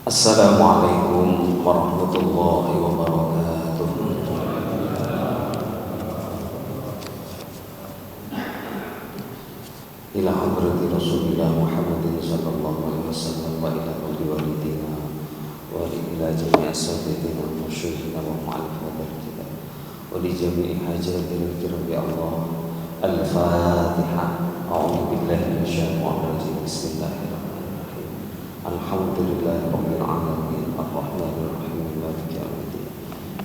Assalamualaikum warahmatullahi wabarakatuh. Ila hadrati Rasulillah Muhammadin sallallahu alaihi wasallam wa ila kulli walidina wa ila jami'i asatidzina wa syuyukhina wa mu'allifatina wa li jami'i hajatil kiram ya Allah. Al-Fatihah. A'udzu billahi minasyaitonir rajim. Bismillahirrahmanirrahim. Alhamdulillahi rabbil alamin arrahmanir rahim maliki yaumiddin.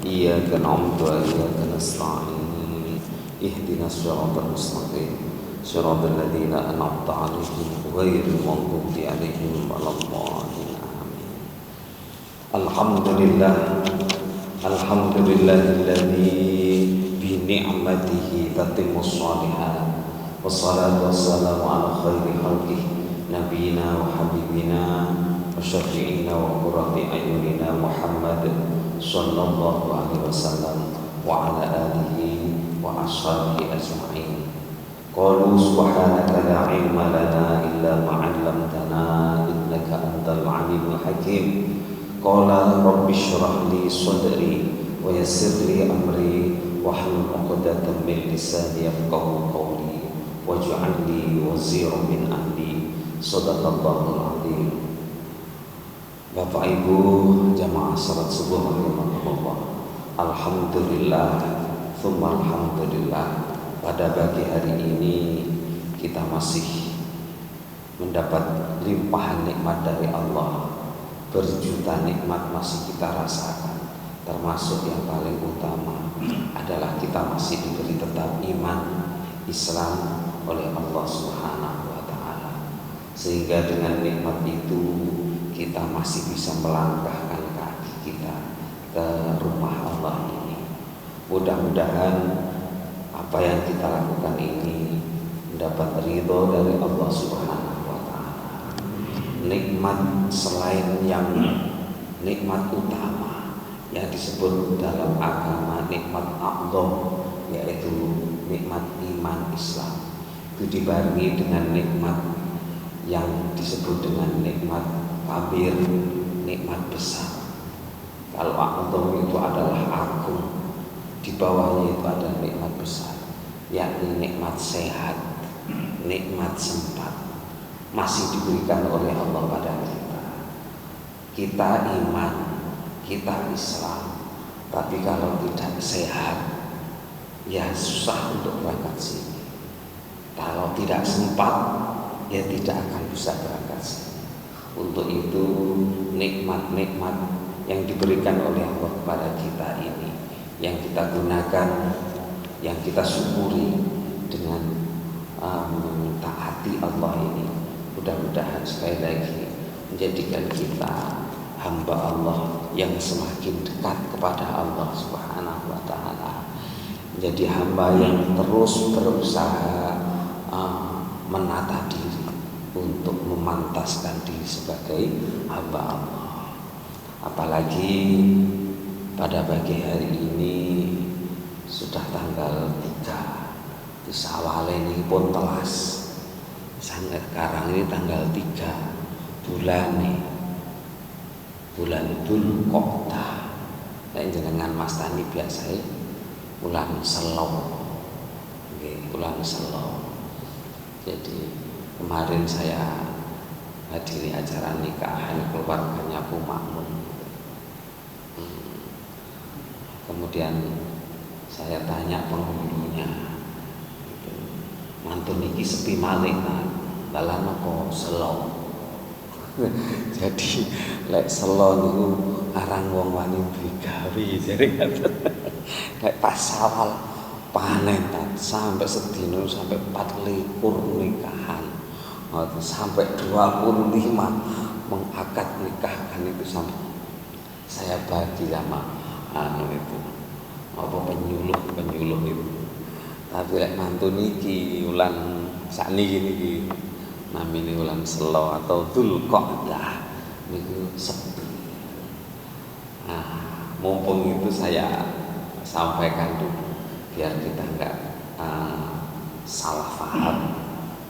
Iyyaka na'budu wa iyyaka nasta'in. Ihdinas siratal mustaqim. Shiratal ladzina an'amta 'alaihim ghairil maghdubi 'alaihim waladdallin. Amin. Alhamdulillahilladzi bi ni'matihi tatimmus shalihat. Wassalatu wassalamu ala khairi khalqihi nabiyina wa habibina wa syafi'ina wa qurrati ayunina Muhammad sallallahu alaihi wasallam wa ala alihi wa ashabihi ajma'in. Qalu subhanaka la ilma lana illa ma 'allamtana innaka antal 'alimul hakim. Qala rabbi shrah li sadri wa yassir li amri wahlul 'uqdatam min lisani yafqahu qawli waj'al li waziran min ahli. Shadaqallahul 'azim. Bapak Ibu jamaah salat subuh rahimakumullah. Alhamdulillah tsumma alhamdulillah. Pada pagi hari ini kita masih mendapat limpahan nikmat dari Allah. Berjuta nikmat masih kita rasakan. Termasuk yang paling utama adalah kita masih diberi tetap iman Islam oleh Allah Subhanahu wa taala. Sehingga dengan nikmat itu kita masih bisa melangkahkan kaki kita ke rumah Allah ini. Mudah-mudahan apa yang kita lakukan ini mendapat ridho dari Allah Subhanahu wa taala. Nikmat selain yang nikmat utama yang disebut dalam agama nikmat a'dham, yaitu nikmat iman Islam, itu dibarengi dengan nikmat yang disebut dengan nikmat kabir, nikmat besar. Kalau a'dham itu adalah agung, di bawahnya itu ada nikmat besar, yakni nikmat sehat, nikmat sempat masih diberikan oleh Allah pada kita. Kita iman, kita Islam, tapi kalau tidak sehat, ya susah untuk berangkat sini. Kalau tidak sempat, ya tidak akan bisa berangkat sini. Untuk itu nikmat-nikmat yang diberikan oleh Allah kepada kita ini, yang kita gunakan, yang kita syukuri dengan mentaati Allah ini, mudah-mudahan sekali lagi menjadikan kita hamba Allah yang semakin dekat kepada Allah Subhanahu wa taala, menjadi hamba yang terus berusaha menata diri untuk memantaskan diri sebagai hamba Allah. Apalagi pada pagi hari ini sudah tanggal 3 di Syawal ini pun telas. Sekarang ini tanggal 3 bulan Dzulqa'dah. Nek jenengan Mas Tani biasa bulan Selo. Bulan Selo. Jadi kemarin saya hadiri acara nikahan keluarganya Bu Makmun. Kemudian saya tanya penghulunya, mantun niki sepi malih dalan apa selo. Jadi lek selo niku arang wong wani digawe jare ngaten. Lek pas Syawal panen sampai sedina sampai 24 nikahan. Sampai 25 mengakad nikahkan itu sampai saya bagi sama itu apa penyuluh itu. Tapi lek mantu niki ulan sakniki niki namine ulan Selo atau Dzulqa'dah niku sepi. Mumpung itu saya sampaikan dulu biar kita enggak salah paham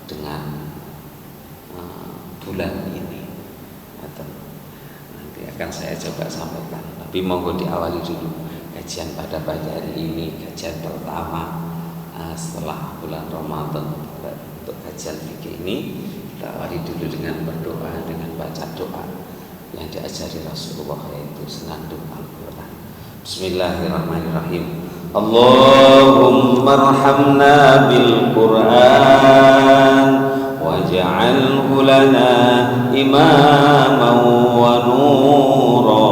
dengan bulan ini. Nanti Nanti akan saya coba sampaikan. Tapi monggo diawali dulu kajian pada pagi hari ini, kajian pertama setelah bulan Ramadan. Untuk kajian fikih ini kita awali dulu dengan berdoa, dengan baca doa yang diajari Rasulullah, yaitu senandung Al-Quran. Bismillahirrahmanirrahim. Allahumma arhamna bil Quran waj'alhu lana imaman wa nura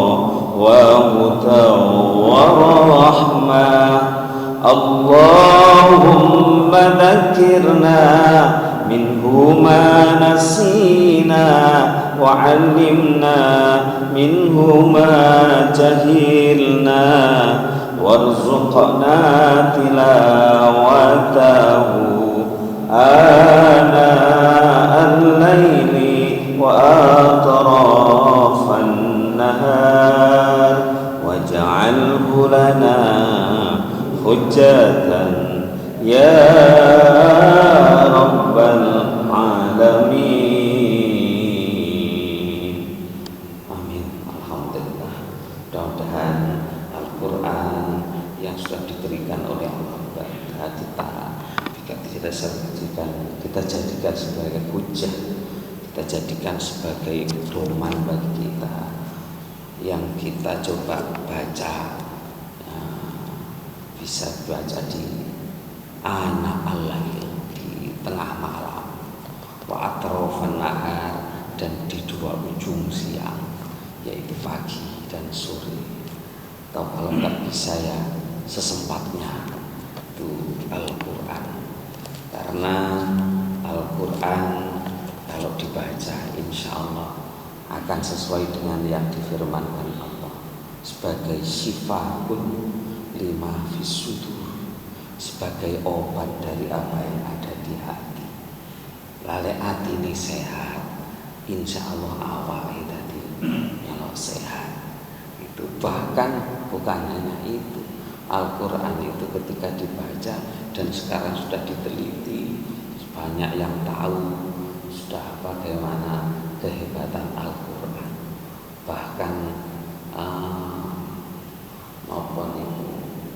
wa hudan wa rahmah. Allahumma dhakkirna minhu ma nasina wa 'allimna minhu ma jahilna warzuqna tilawatahu ana al-laili wa atrafan nahar waj'alhu lana hujjatan ya rabbal alamin. Amin. Alhamdulillah. Mudah-mudahan Al-Quran yang sudah diberikan oleh Allah kita jadikan sebagai hujjah, kita jadikan sebagai pedoman bagi kita yang kita coba baca, bisa baca di ana al-lail, di tengah malam, wa atrafan nahar, dan di dua ujung siang, yaitu pagi dan sore. Atau kalau nggak bisa ya sesempatnya itu Al-Quran. Karena Al-Quran kalau dibaca insya Allah akan sesuai dengan yang difirmankan Allah sebagai syifaun lima fis sudur, sebagai obat dari apa yang ada di hati. Lale hati ini sehat, insya Allah awal tadi kalau sehat itu. Bahkan bukan hanya itu, Al-Quran itu ketika dibaca dan sekarang sudah diteliti, banyak yang tahu sudah bagaimana kehebatan Al-Quran. Bahkan maupun itu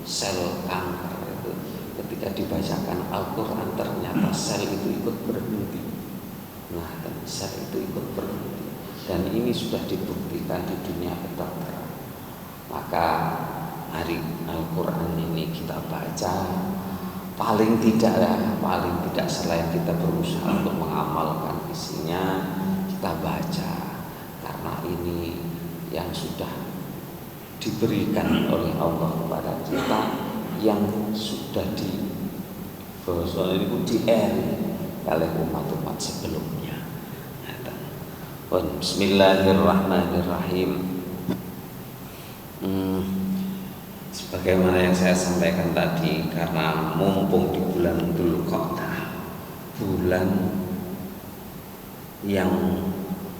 sel kanker itu ketika dibacakan Al-Quran ternyata sel itu ikut berhenti. Nah, dan sel itu ikut berhenti, dan ini sudah dibuktikan di dunia kedokteran. Maka hari Al-Quran ini kita baca, paling tidak selain kita berusaha untuk mengamalkan isinya, kita baca karena ini yang sudah diberikan oleh Allah kepada kita, yang sudah dieri oleh umat-umat sebelumnya. Bismillahirrahmanirrahim. Sebagaimana yang saya sampaikan tadi, karena mumpung di bulan Dzulqa'dah, bulan yang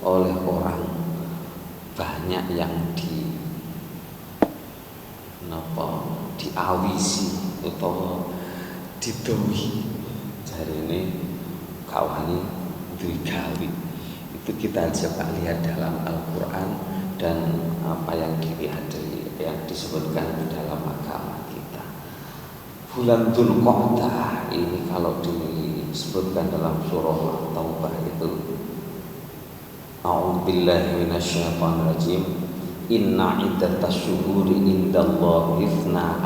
oleh orang banyak yang diawisi atau didohi, jari ini kawani digawi. Itu kita coba lihat dalam Al-Quran dan apa yang yang disebutkan di dalam agama kita. Bulan Dzulqa'dah ini kalau disebutkan dalam surah Taubah itu, A'udzubillahi minasyaitonirrajim. Inna iddatas syuhuri indallahi 12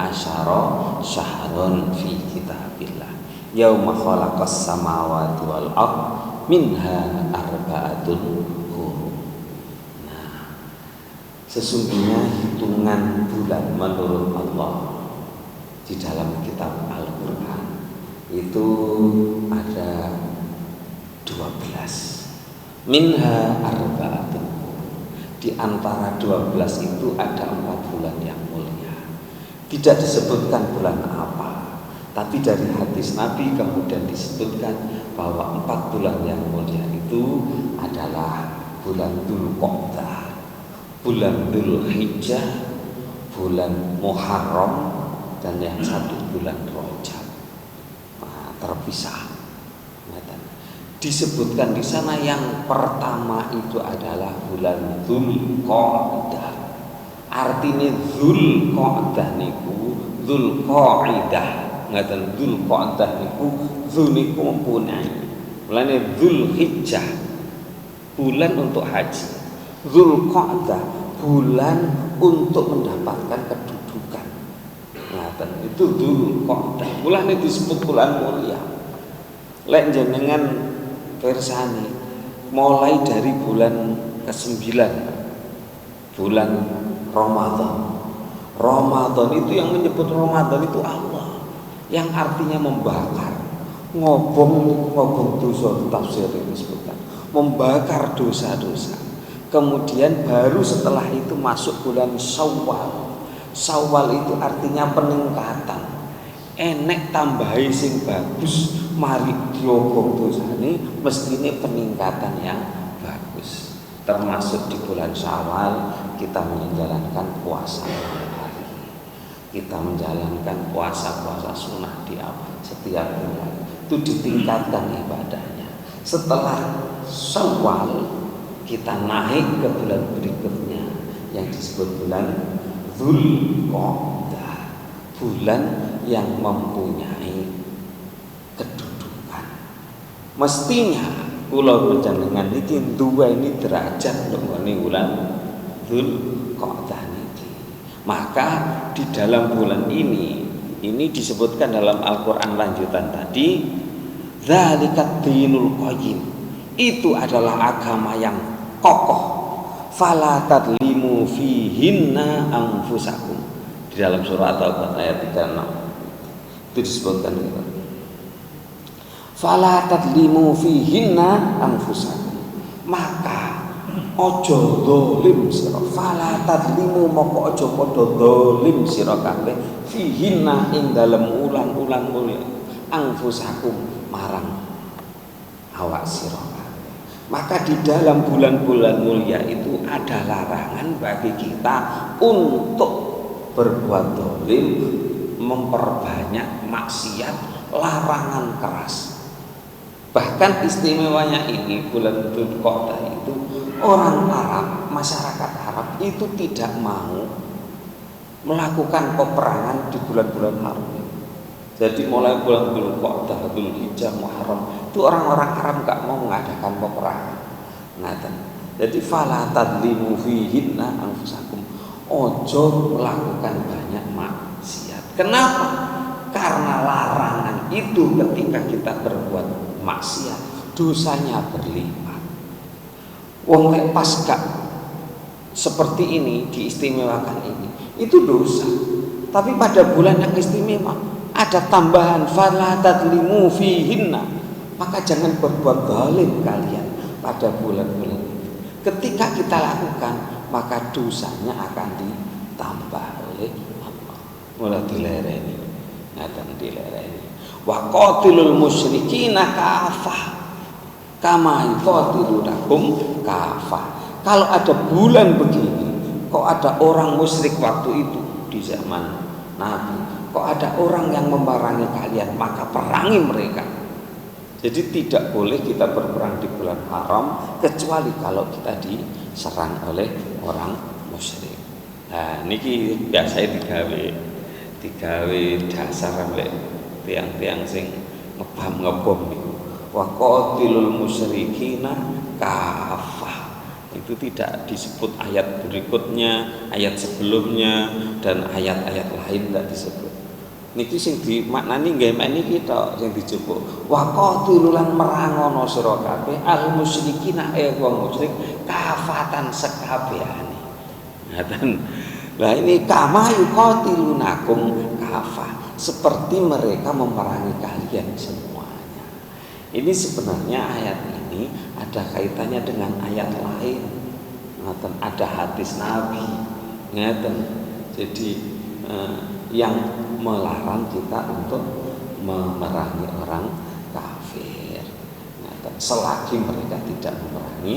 syahrun fi kitabillah yauma khalaqas samawati wal ardh minha arba'atun hurum. Nah, sesungguhnya hitungan bulan menurut Allah di dalam kitab Al-Quran itu ada 12. Minha arba'atun, di antara 12 itu ada 4 bulan yang mulia. Tidak disebutkan bulan apa, tapi dari hadis Nabi kemudian disebutkan bahwa 4 bulan yang mulia itu adalah bulan Dzulqa'dah, bulan Dzulhijjah, bulan Muharram, dan yang satu bulan Rajab. Nah, terpisah. disebutkan di sana yang pertama itu adalah bulan Dzulqa'dah. Artinya Dzulqa'dah niku Dzulqa'idah. Ngaten Dzulqa'dah niku dzul niku mempunyai. Mulane Dzulhijjah bulan untuk haji. Dzulqa'dah bulan untuk mendapatkan kedudukan. Ngaten itu Dzulqa'dah. Bulan itu disebut bulan mulia. Lek jenengan persani mulai dari bulan ke-9 bulan Ramadan. Ramadan itu yang menyebut Ramadan itu Allah, yang artinya membakar, ngobong dosa, tafsir itu disebutkan, membakar dosa-dosa. Kemudian baru setelah itu masuk bulan Syawal. Syawal itu artinya peningkatan. Enek tambahi sing bagus, mari diobong dosane, mestine peningkatan yang bagus. Termasuk di bulan Syawal kita menjalankan puasa hari. Kita menjalankan puasa-puasa sunnah di setiap bulan. Itu ditingkatkan ibadahnya. Setelah Syawal kita naik ke bulan berikutnya yang disebut bulan Dzulqa'dah, bulan yang mempunyai kedudukan. Mestinya kula panjenengan iki duweni derajat nggone bulan Dzulqa'dah niki. Maka di dalam bulan ini disebutkan dalam Al-Qur'an lanjutan tadi, dzalikat dinul qayyim. Itu adalah agama yang kokoh. Fala tadlimu fihinna anfusakum. Di dalam surah At-Taubah ayat 36 itu disebutkan gitu. Fala tadlimu fihinna anfusakum. Maka ojo dolim sira. Fala tadlimu moko ojo padha dolim sira kabeh fihinna ing dalem ulan-ulan mulia anfusakum marang awak sira. Maka di dalam bulan-bulan mulia itu ada larangan bagi kita untuk berbuat dolim, memperbanyak maksiat, larangan keras. Bahkan istimewanya ini bulan Dzulqa'dah itu orang Arab, masyarakat Arab itu tidak mau melakukan peperangan di bulan-bulan haram. Jadi mulai bulan Dzulqa'dah, Dzulhijjah, Muharram itu orang-orang Arab nggak mau mengadakan peperangan. Ngaten. Jadi fala tadlimu fihinna anfusakum. Ojo melakukan banyak maksiat. Kenapa? Karena larangan itu ketika kita berbuat maksiat dosanya berlipat. Wong lek pasca seperti ini diistimewakan ini itu dosa. Tapi pada bulan yang istimewa ada tambahan fala tadlimu fihinna. Maka jangan berbuat zalim kalian pada bulan-bulan ini. Ketika kita lakukan, maka dosanya akan ditambah oleh Allah. Mulai dilereni, ngaten dilereni. Wa qatilul musyrikina kafah kama yuqatilunakum kafah. Kalau ada bulan begini, kok ada orang musyrik waktu itu di zaman Nabi, kok ada orang yang memerangi kalian, maka perangi mereka. Jadi tidak boleh kita berperang di bulan haram kecuali kalau kita diserang oleh orang musyrik. Nah, niki biasa digawe dasar oleh tiang-tiang sing ngebom niku. Wa qatilul musyrikina kafah. Itu tidak disebut ayat berikutnya, ayat sebelumnya dan ayat-ayat lain tidak disebut. Niki sing dimaknani nggih niki tok sing dijupuk. Wa qatilulan merangono sira kabeh al musyrikina wong musyrik kafatan sekabehane. Ngaten. Lah ini kama yuqatilunakum kafah, seperti mereka memerangi kalian semuanya. Ini sebenarnya ayat ini ada kaitannya dengan ayat lain. Ngaten, ada hadis Nabi. Ngaten. Jadi yang melarang kita untuk memerangi orang kafir. Ngaten, selagi mereka tidak memerangi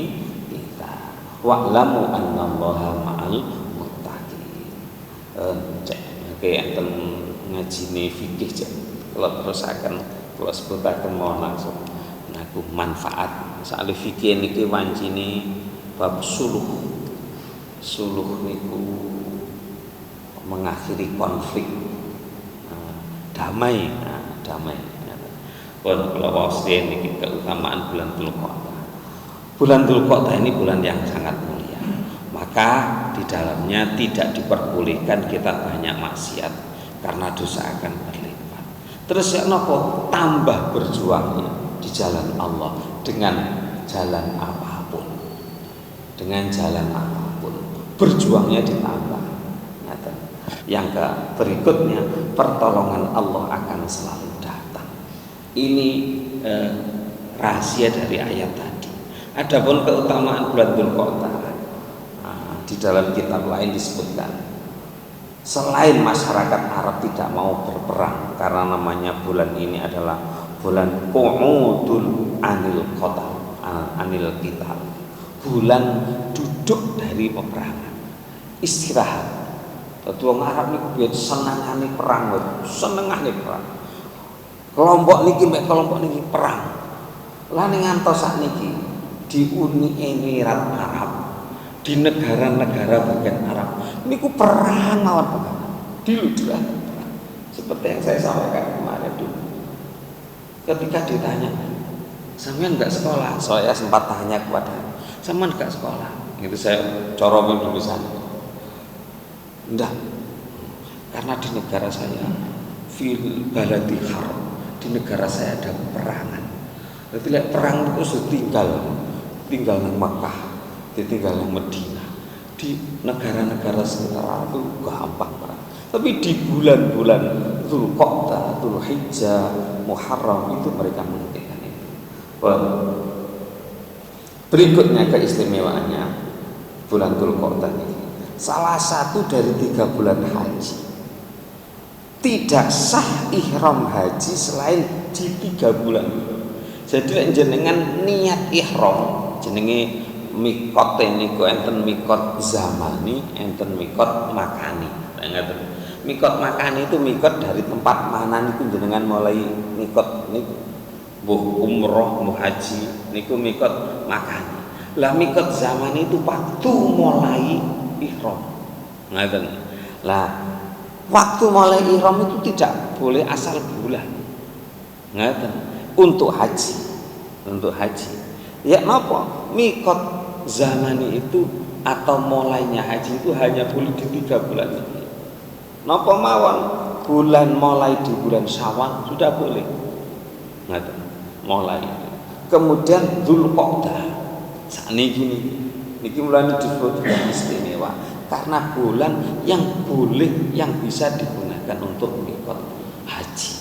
kita. Wa'lamu annallaha ma'al muttaqin. Cek nggih enten ngajine fikih cek. Kalau terus akan kalau sebutaken mau langsung. Nah, manfaat. Soale fikih niki wancine bab suluh. Suluh niku mengakhiri konflik, damai, damai. Pun kalau wasden niki keutamaan bulan Dzulqa'dah. Bulan Dzulqa'dah ini bulan yang sangat mulia. Maka di dalamnya tidak diperbolehkan kita banyak maksiat karena dosa akan berlipat. Terus ya nopo tambah berjuangnya di jalan Allah dengan jalan apapun. Dengan jalan apapun berjuangnya ditambah. Yang berikutnya pertolongan Allah akan selalu datang. Ini rahasia dari ayat tadi. Adapun keutamaan bulan Dzulqa'dah, di dalam kitab lain disebutkan selain masyarakat Arab tidak mau berperang karena namanya bulan ini adalah bulan qu'udul anil qital, bulan duduk dari peperangan, istirahat. Dadi wong Arab niku biyen senengane perang, senengane perang. Kelompok niki mek kelompok niki perang. Lah ning ngantos sakniki di Uni Emirat Arab, di negara-negara bagian Arab niku perang mawon perang. Diluduran perang. Seperti yang saya sampaikan kemarin dulu. Ketika ditanya, "Sampean enggak sekolah?" Saya sempat tanya kepada, "Sampean enggak sekolah?" Gitu saya coromin dulu sana. Enggak, karena di negara saya fil baladil haram, di negara saya ada peperangan. Jadi perang itu tinggal di Makkah, ditinggal di Madinah, di negara-negara sekitar itu gampang perang. Tapi di bulan-bulan Dzulqa'dah, Dzulhijjah, Muharram itu mereka menghentikan itu. Berikutnya keistimewaannya bulan Dzulqa'dah ini. Salah satu dari 3 bulan haji. Tidak sah ihram haji selain di 3 bulan. Jadi jenengan niat ihram jenenge mikot niku enten mikot zamani, enten mikot makani. Ngaten. Mikot makani itu mikot dari tempat mana niku jenengan mulai mikot niku. Mbuh umroh, mbuh haji niku mikot makani. Lah mikot zamani itu waktu mulai ihram. Ngaten. Lah, waktu mulai ihram itu tidak boleh asal bulan. Ngaten. Untuk haji. Untuk haji. Ya napa? Mikot zamani itu atau mulainya haji itu hanya boleh di 3 bulan ini. Napa mawon? Bulan mulai di bulan Syawal sudah boleh. Ngaten. Mulai. Kemudian Dzulqa'dah. Sakniki niki mulane disebut istimewa karena bulan yang boleh yang bisa digunakan untuk mikot haji.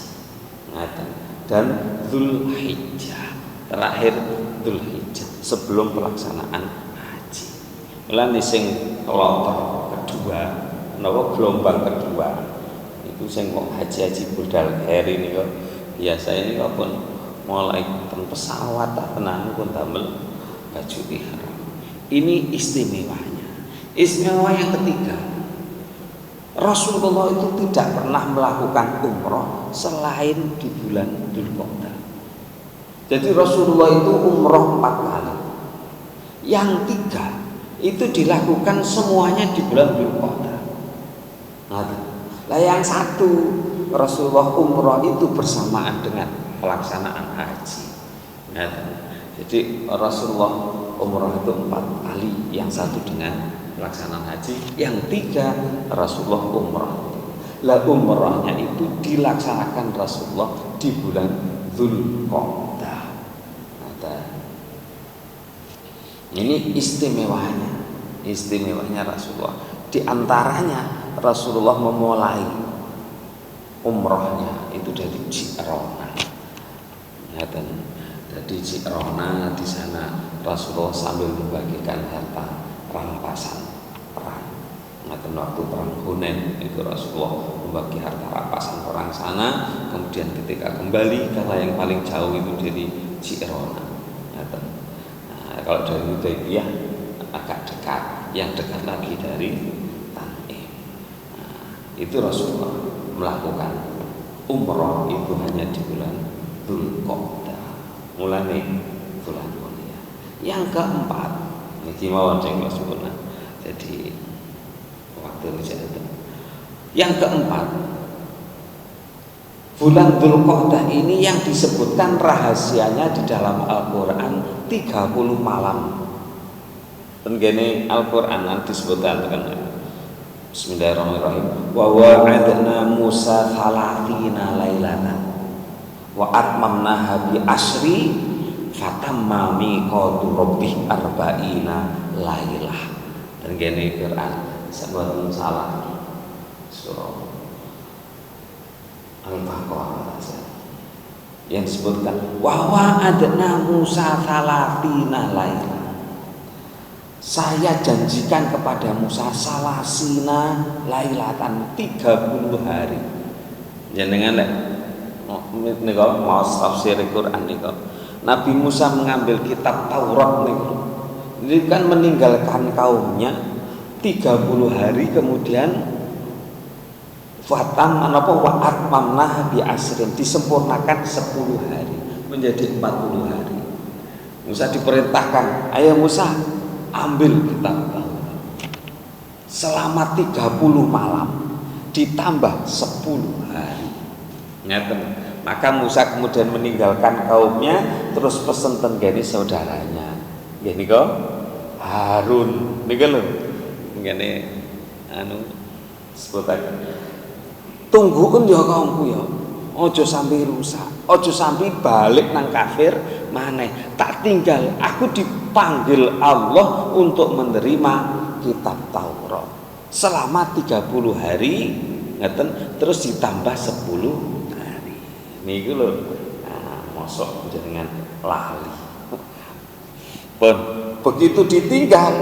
Dan Dzulhijjah, terakhir Dzulhijjah sebelum pelaksanaan haji. Mulane sing kloter kedua, napa gelombang kedua itu sing kok haji budal heri niku biasa ini pun mulai ten pesawat tenan pun damel baju ihram. Ini istimewanya. Istimewa yang ketiga, Rasulullah itu tidak pernah melakukan umroh selain di bulan Dzulqa'dah. Jadi Rasulullah itu umroh 4 kali. Yang 3 itu dilakukan semuanya di bulan Dzulqa'dah. Nah, yang 1 Rasulullah umroh itu bersamaan dengan pelaksanaan haji. Jadi Rasulullah umroh itu 4 kali, yang 1 dengan pelaksanaan haji, yang 3 Rasulullah umroh. Lah umrohnya itu dilaksanakan Rasulullah di bulan Dzulqa'dah. Ini istimewanya Rasulullah. Di antaranya Rasulullah memulai umrohnya itu dari Ji'rana. Jadi Ji'rana di sana Rasulullah sambil membagikan harta rampasan perang. Waktu perang Hunain itu Rasulullah membagi harta rampasan perang sana. Kemudian ketika kembali kata yang paling jauh itu dari Ji'rana. Nah, kalau dari Hudaybiyah agak dekat, yang dekat lagi dari Taif. Nah, itu Rasulullah melakukan umroh itu hanya di bulan Dzulqa'dah. Mulane bulan mulia. Yang keempat, niki mawon sing sempurna. Jadi waktu itu. Yang keempat, bulan Dzulqa'dah ini yang disebutkan rahasianya di dalam Al-Qur'an 30 malam. Tenggene Al-Qur'an disebutkan kan. Bismillahirrahmanirrahim. Wa wa'adna Musa 30 lailatan wa atmamnaha bi asri fatamma miqatu rabbih arba'ina lailah. Dan gini Quran sebut salah surah Al-Baqarah yang disebutkan wa wa'adna Musa 30 lailah. Saya janjikan kepada Musa salasina lailatan 30 hari. Jenengan nika mau tafsir Quran nika. Nabi Musa mengambil kitab Taurat niku. Ini kan meninggalkan kaumnya 30 hari kemudian fatam menapa wa atmamnah bi asrin disempurnakan 10 hari menjadi 40 hari. Musa diperintahkan, "Ayo Musa, ambil kitab Taurat selama 30 malam ditambah 10 hari." Ngeten. Maka Musa kemudian meninggalkan kaumnya terus pesen tenggene saudaranya. Nggih nika Harun nika lho. Ngene sebutaken. Tungguun ya kaumku ya. Aja sampai rusak, aja sampai balik nang kafir maneh. Tak tinggal, aku dipanggil Allah untuk menerima kitab Taurat selama 30 hari ngeten terus ditambah 10 hari. Niku lho. Nah, mosok jenengan lali. Pun begitu ditinggal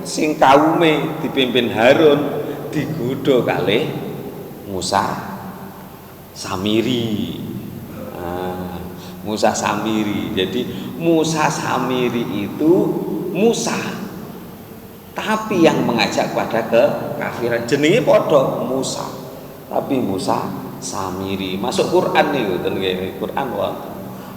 sing kaume dipimpin Harun digodha kalih Musa Samiri. Musa Samiri. Jadi Musa Samiri itu Musa, tapi yang mengajak pada kekafiran jenenge padha Musa, tapi Musa Samiri. Masuk Quran niku ten nggih Quran wonten.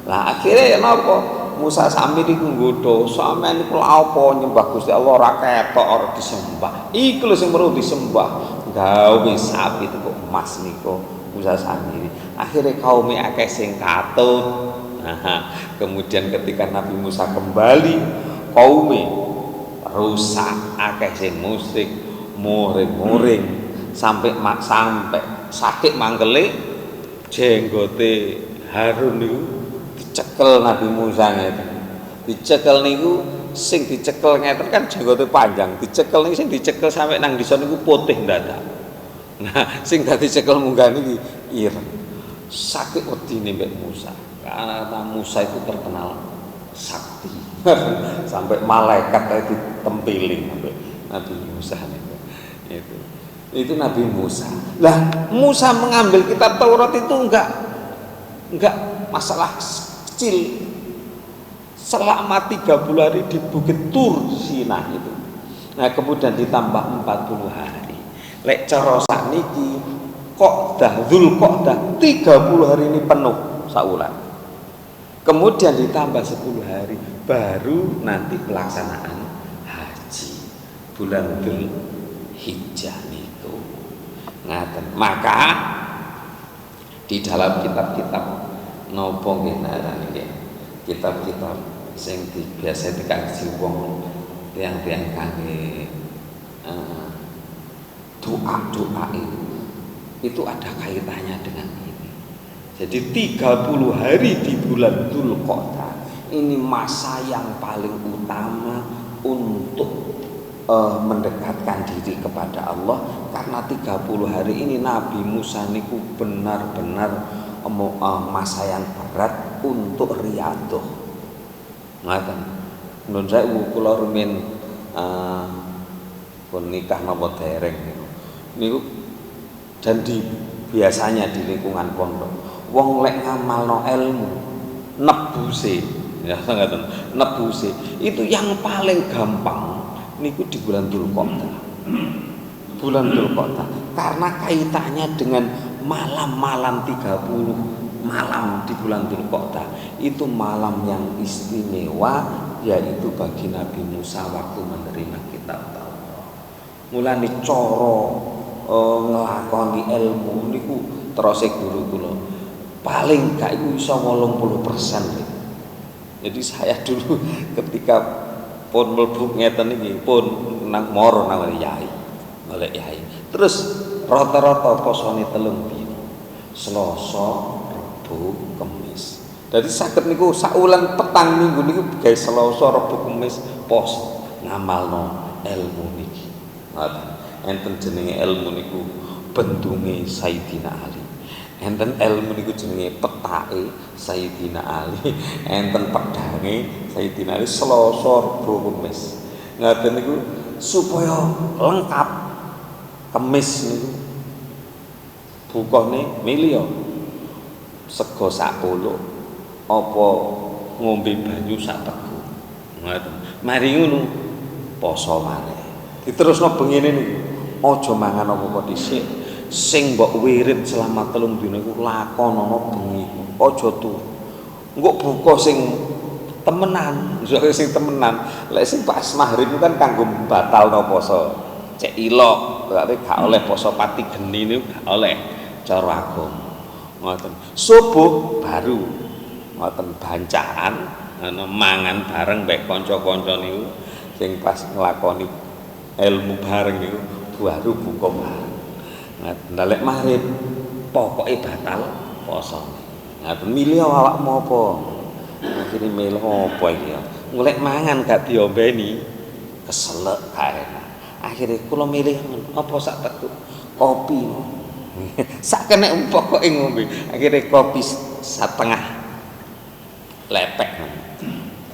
Lah akhirnya ya napa? Musa Samiri nggodha, sampeyan niku apa nyembah Gusti Allah ora ketok ora disembah. Iku lho sing perlu disembah. Gawe sapi itu kok emas niku Musa Samiri. Akhirnya kaumnya akeh sing katut. Nah, kemudian ketika Nabi Musa kembali, kaumnya rusak, akeh sing musyrik, muring-muring sampai sakit mangkele jenggote Harun niku dicekel Nabi Musa ngeten. Dicekel niku sing dicekel ngeten kan jenggote panjang, dicekel niku sing dicekel sampai nang disa niku putih ndadak. Nah, sing dadi cekel munggah niki ireng. Sakit wedine mbek Musa. Karena Musa itu terkenal sakti. Sampai malaikat itu tempiling sampai Nabi Musa itu. Itu Nabi Musa. Lah, Musa mengambil kitab Taurat itu enggak masalah kecil. Selama 30 hari di Bukit Tur Sinai itu. Nah, kemudian ditambah 40 hari. Lek cara sakniki Dzulqa'dah 30 hari ini penuh saulan. Kemudian ditambah 10 hari baru nanti pelaksanaan haji bulan Dzulhijjah itu. Ngaten. Maka di dalam kitab-kitab napa nggih niki kitab-kitab sing biasa dikaji wong tiang-tiang kangge doa-doa itu ada kaitannya dengan ini. Jadi 30 hari di bulan Dzulqa'dah ini masa yang paling utama untuk mendekatkan diri kepada Allah, karena 30 hari ini Nabi Musa niku benar-benar masa yang berat untuk riyadhah. Ngaten. Nun saya kula rumin pun nikah napa dereng niku dan biasanya di lingkungan pondok wong lek ngamalno ilmu nebuse ya ngoten nebuse itu yang paling gampang niku di bulan Dzulqa'dah. Bulan Dzulqa'dah karena kaitannya dengan malam-malam 30 malam di bulan Dzulqa'dah itu malam yang istimewa, yaitu bagi Nabi Musa waktu menerima kitab Taurat. Mulane cara nglakoni ilmu niku terus guru kula paling gak iku iso 80%. Jadi saya dulu ketika pun mlebu ngeten iki pun nang moro nang yai. Golek yai. Terus rata-rata posone 3 dina. Selasa, Rebo, Kamis. Jadi saged niku saulan petang minggu niku gawe Selasa, Rebo, Kamis pos ngamalno ilmu niki. Ngoten. Enten jenenge ilmu niku bendunge Sayyidina Ali. Enten ilmu niku jenenge petake Sayyidina Ali, enten pedange Sayyidina Ali Selasa, Rebo, Kamis. Ngaten niku supaya lengkap. Kamis niku bukane milih sego sak polo apa ngombe banyu sak tegu. Ngaten. Mari ngono poso maneh. Diterusno bengine niku aja mangan apa-apa dhisik. Sing mbok wirid selama 3 dina iku lakonana bengi. Aja turu. Engko buka sing temenan, sing temenan. Lek sing pas maghrib kan kanggo batalno poso. Cek ilok, berarti gak oleh poso pati geni niku gak oleh cara agama. Ngoten. Subuh baru ngoten bancaan mangan bareng mek kanca-kanca niku sing pas nglakoni ilmu bareng niku baru buka bareng. Nah, lek maghrib pokoke batal poso. Ngaten milih awakmu apa? Akhire milih apa iki ya? Golek mangan gak diombeni, keselek gak enak. Akhire kula milih apa sak tegu kopi. Sak kenek pokoke ngombe. Akhire kopi setengah lepek.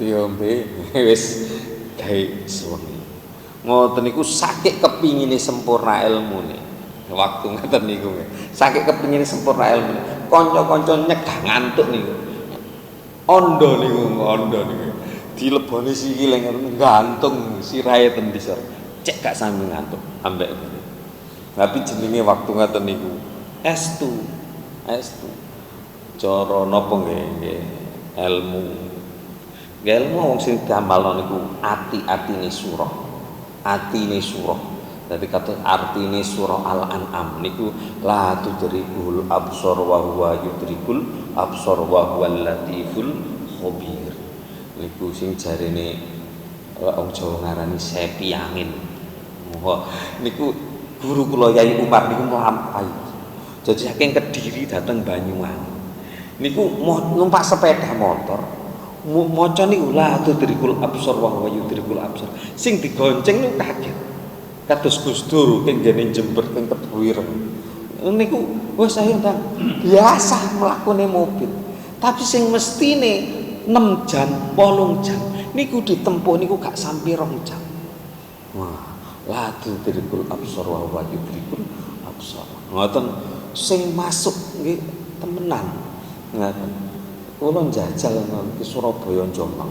Diombe wis gawe suwengi. Ngoten niku saking kepingine sempurna ilmune. Waktu ngeten niku saking kepingin sempurna ilmu kanca-kanca nyegah ngantuk niku ondo niku dileboni sikile gantung sirahe ten disor cek gak sampe ngantuk ambek tapi jenenge waktu ngeten niku estu cara napa nggih ilmu wong sing gamalno niku atine surah Jadi kata artine surah Al-An'am niku la tudrikul absar wa huwa yudrikul absar wa huwal latiful khabir. Niku sing jarene wong Jawa ngarani sepi angin. Niku guru kula Yai Umar niku mlampahi. Jadi saking Kediri dateng Banyuwangi. Niku numpak sepeda motor. Maca niku la tudrikul absar wa huwa yudrikul absar. Sing digonceng niku kaget. Kados Gus Dur ing ngene Jember teng Kebuireng. Niku wis saya ndang biasa mlakune mobil. Tapi sing mestine 6 jam, 8 jam niku ditempuh niku gak sampai 2 jam. Wah, la tudrikul absar wa huwa yudrikul absar. Ngoten sing masuk nggih temenan. Ngoten. Kula njajal nang Surabaya Jombang.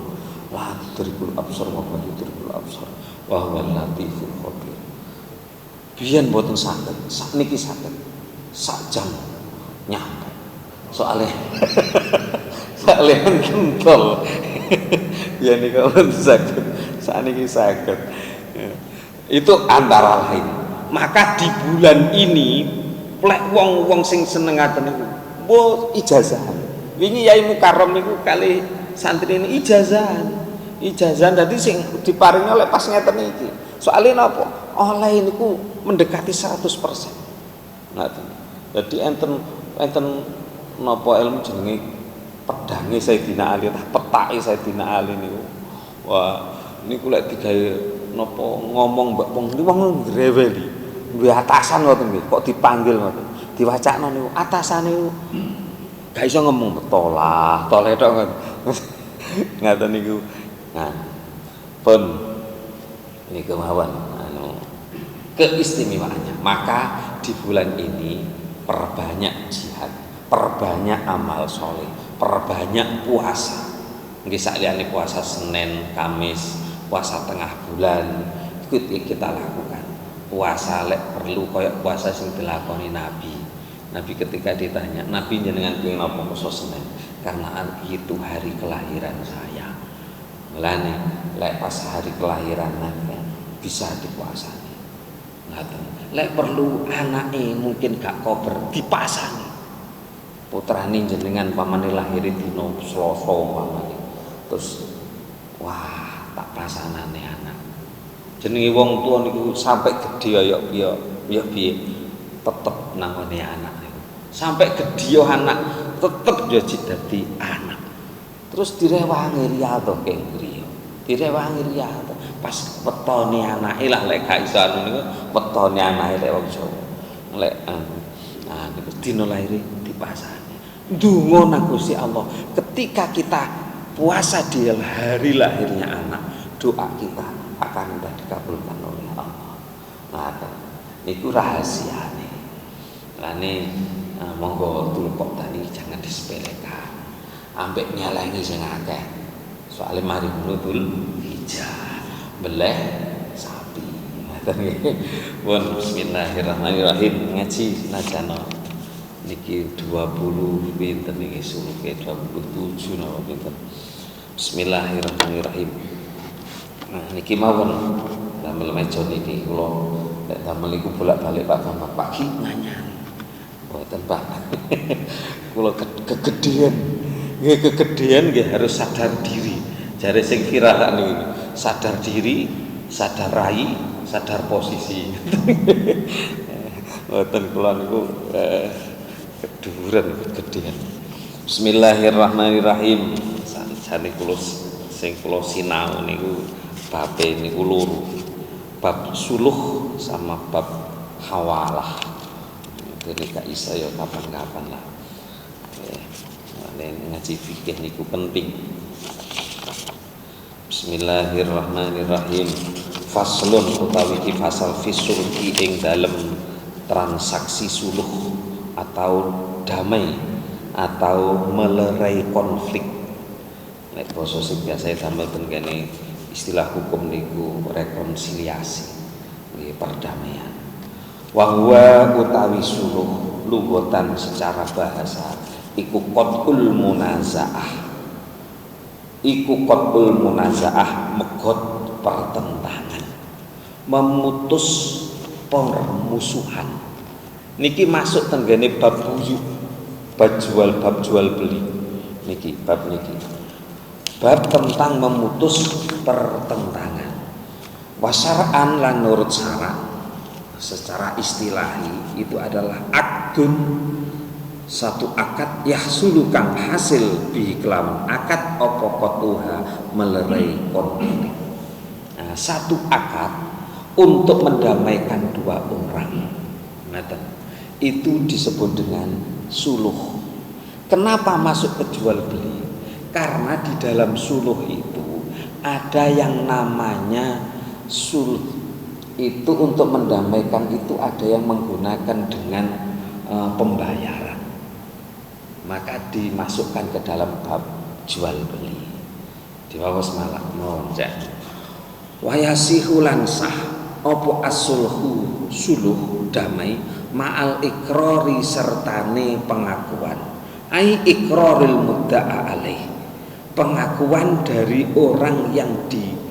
La tudrikul absar wa huwa yudrikul absar. Wa huwal latiful khabir. Biyen mboten saged, sakniki saged. Sak jam nyampe. Soalnya kental. Biyen niku mboten saged, sakniki saged. Itu antara lain. Maka di bulan ini plek wong-wong sing seneng ngaten niku, mbok ijazahan. Wingi Yai Mukarram niku kali santri ini ijazahan dadi sing diparingi oleh pas ngeten iki. Soale napa? Oleh niku mendekati 100%. Ngaten. Jadi enten napa ilmu jenenge pedange Sayyidina Ali, petake Sayyidina Ali niku. Wah, niku lek digawe napa ngomong mbak wong niku wong greweli. Duwe atasan ngoten nggih, kok dipanggil ngoten. Diwacakno niku atasane niku gak iso ngomong tolah tok ngoten. Ngaten niku. Nah, pun ini kemauan keistimewaannya. Maka di bulan ini perbanyak jihad, perbanyak amal soleh, perbanyak puasa. Nggih sakliyane puasa Senin, Kamis, puasa tengah bulan itu kita lakukan. Puasa lek perlu koyok puasa sing dilakoni Nabi. Nabi ketika ditanya, Nabi jenengan kenging napa poso Senin? Karena itu hari kelahiran saya. Mulane lek pas hari kelahiran Nabi bisa dipuasani. Ngaten. Lek perlu anake mungkin gak kober dipasani. Putrane jenengan pamane lahir dina Selasa pamane. Terus wah, tak pasanane anak. Jenenge wong tua niku sampai gedhe ya piye tetep nangone anak niku. Sampai gedhe anak tetep ya dadi anak. Terus direwangi riyadhah keng griya. Direwangi riyadhah pas wetone anake lah lek gak iso anu niku wetone anake lek wong Jawa. Lek niku dina lahir dipasani. Ndonga nang Gusti Allah ketika kita puasa di hari lahirnya anak, doa kita akan mudah dikabulkan oleh Allah. Nah, itu rahasiane. Lane monggo tulkok tadi jangan disepelekan. Ambek nyalangi sing akeh. Soale mari nudul hijah, beleh sapi. Ngoten nggih. Pun bismillahirrahmanirrahim ngaji najana niki 20 pinten niki suruke 27 napa pinten. Bismillahirrahmanirrahim. Nah niki mawon damel meja niki kula nek damel iku bolak-balik Pak Bambang pagi nganyan. Mboten Pak. Kula kegedean. Nggih kegedean nggih harus sadar diri. Jare sing viral niku sadar diri, sadar rai, sadar posisi. Mboten kula niku keduren kegedean. Bismillahirrahmanirrahim. Jane kula sing kula sinau niku babe niku loro. Bab suluh sama bab hawalah. Dene gak iso ya kapan-kapan lah. Ngaji fikih niku penting. Bismillahirrahmanirrahim. Faslun utawi iki fasal fisulki ing dalem transaksi suluh atau damai atau melerai konflik. Nek basa sing biasa damel ten kene istilah hukum niku rekonsiliasi, nggih perdamaian. Wa huwa utawi suluh lughatan secara bahasa iku qatul munazaah. Iku qatul munazaah megot pertentangan, memutus permusuhan. Niki masuk tenggene bab buyuk, bab jual beli. Niki bab niki. Bab tentang memutus pertentangan. Wasar'an lan nurut syarak secara istilahi itu adalah akdun, satu akad yahsulu kang hasil bi kelawan akad apa qatuha melerai konflik. Nah, satu akad untuk mendamaikan dua orang. Ngaten. Itu disebut dengan suluh. Kenapa masuk ke jual beli? Karena di dalam suluh itu ada yang namanya suluh. Itu untuk mendamaikan itu ada yang menggunakan dengan pembayaran. Maka dimasukkan ke dalam bab jual beli. Di bawah semalam moncek. Wayasihu lansah opo asulhu suluh damai ma'al ikrori sertane pengakuan. Ai ikroril mudda'a alaih. Pengakuan dari orang yang didakwah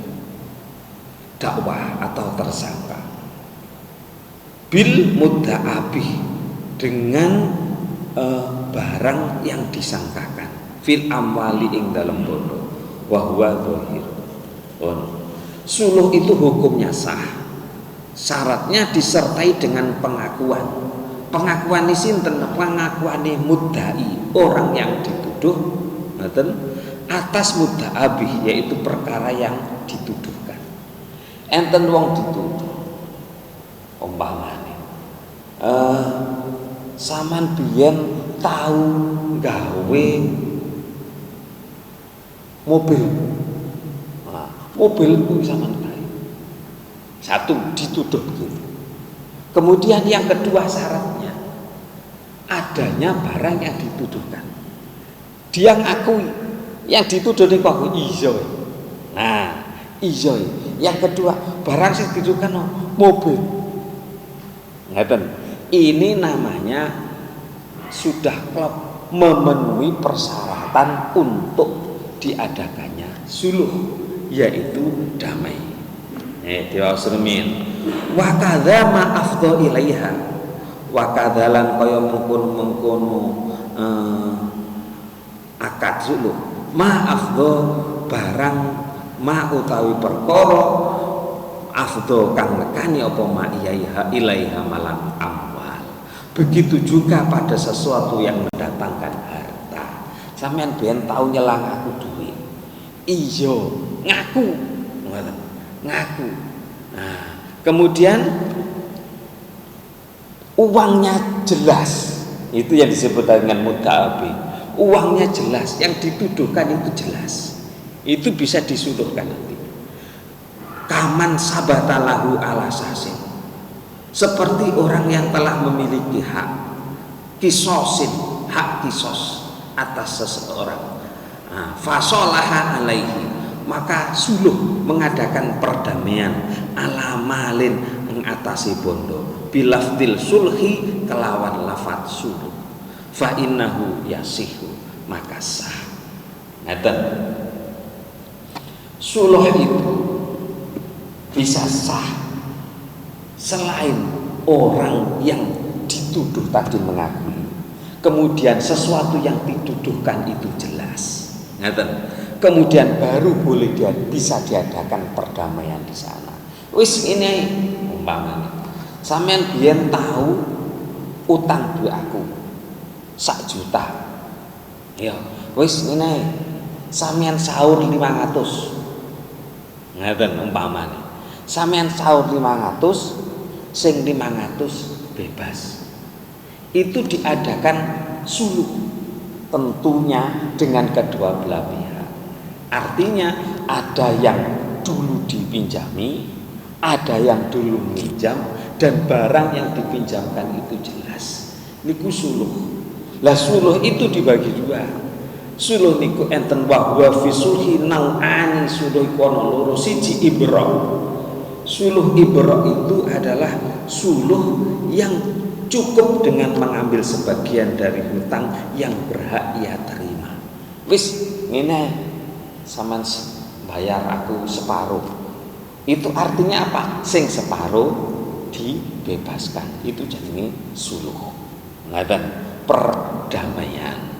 atau tersangka bil mudda'abih dengan barang yang disangkakan fil amwali ing dalam bondo wa huwa dhahir. Suluh itu hukumnya sah, syaratnya disertai dengan pengakuan. Pengakuan ini sinten? Pengakuan ini muddai, orang yang dituduh, atas mudda'abih, yaitu perkara yang dituduhkan. Enten wong dituduh, umpamane saman biyen tahu gawe mobil. Nah, mobil itu saman gawe. Satu dituduh gitu. Kemudian yang kedua syaratnya adanya barang yang dituduhkan. Dia ngakui yang dituduh niku aku iya. Nah, iya. Yang kedua, barang sing dituduhkan mobil. Ngeten. Ini namanya sudah klop memenuhi persyaratan untuk diadakannya suluh, yaitu damai. Diwasrumin wa kadza ma afdha ilaiha, wa kadzalan kaya mengkono akad suluh ma afdha barang ma utawi perkara afdha kang nekani apa ma ilaiha malam amwal. Begitu juga pada sesuatu yang mendatangkan harta. Sampeyan ben tau nyelang aku duit, iya ngaku, ngaku. Nah, kemudian uangnya jelas, itu yang disebut dengan mudhabi. Uangnya jelas, yang dituduhkan itu jelas, itu bisa disuduhkan nanti. Kaman sabatalahu ala sasin, seperti orang yang telah memiliki hak kisosin, hak kisos atas seseorang. Fasolaha alaihi, maka suluh mengadakan perdamaian ala malin mengatasi bondo bilafdil sulhi kelawan lafat suluh fa innahu yasihu, maka sah. Ngeten, suluh itu bisa sah selain orang yang dituduh tadi mengakui, kemudian sesuatu yang dituduhkan itu jelas. Ngeten, kemudian baru boleh bisa diadakan perdamaian di sana. Wis ini umpamanya sampean biyen tahu utang duit aku 1 juta. Ya, wis ini sampean sahur 500. Ngeten umpamanya. Sampean sahur 500, sing 500 bebas. Itu diadakan suluh, tentunya dengan kedua belah pihak. Artinya ada yang dulu dipinjami, ada yang dulu minjam, dan barang yang dipinjamkan itu jelas. Niku suluh. Lah suluh itu dibagi 2. Suluh niku enten wa huwa fi sulhi nau'ani, suluh kono loro, siji ibra. Suluh ibra itu adalah suluh yang cukup dengan mengambil sebagian dari hutang yang berhak ia terima. Wis ngene, sampean bayar aku separuh. Itu artinya apa? Sing separuh dibebaskan. Itu jenenge suluh. Ngaten, perdamaian.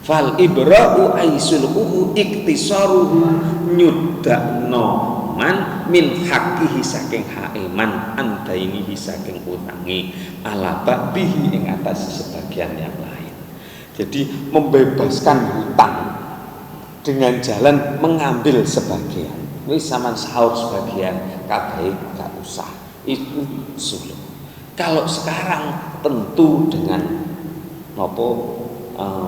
Fal ibra'u ay sulhuhu iktisaruhu nyudakno man min hakihi saking haeman andainihi saking utangi ala bihi ing atas sebagian yang lain. Jadi membebaskan hutang dengan jalan mengambil sebagian. Wis sampean sahur sebagian, kabeh gak usah. Itu suluh. Kalau sekarang tentu dengan